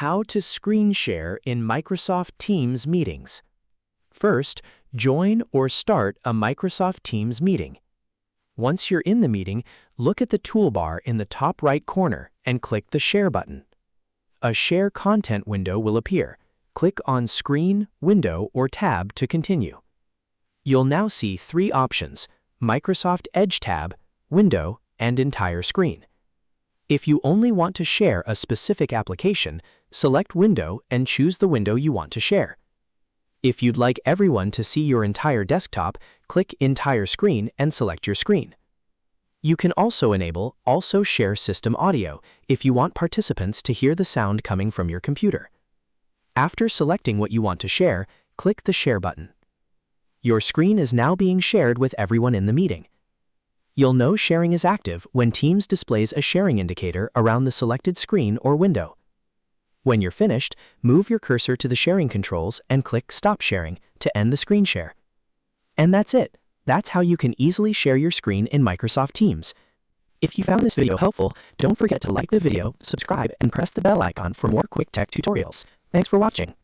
How to screen share in Microsoft Teams meetings. First, join or start a Microsoft Teams meeting. Once you're in the meeting, look at the toolbar in the top right corner and click the Share button. A Share Content window will appear. Click on Screen, Window, or Tab to continue. You'll now see three options: Microsoft Edge tab, Window, and Entire Screen. If you only want to share a specific application, select Window and choose the window you want to share. If you'd like everyone to see your entire desktop, click Entire Screen and select your screen. You can also enable Also Share System Audio if you want participants to hear the sound coming from your computer. After selecting what you want to share, click the Share button. Your screen is now being shared with everyone in the meeting. You'll know sharing is active when Teams displays a sharing indicator around the selected screen or window. When you're finished, move your cursor to the sharing controls and click Stop Sharing to end the screen share. And that's it. That's how you can easily share your screen in Microsoft Teams. If you found this video helpful, don't forget to like the video, subscribe, and press the bell icon for more quick tech tutorials. Thanks for watching.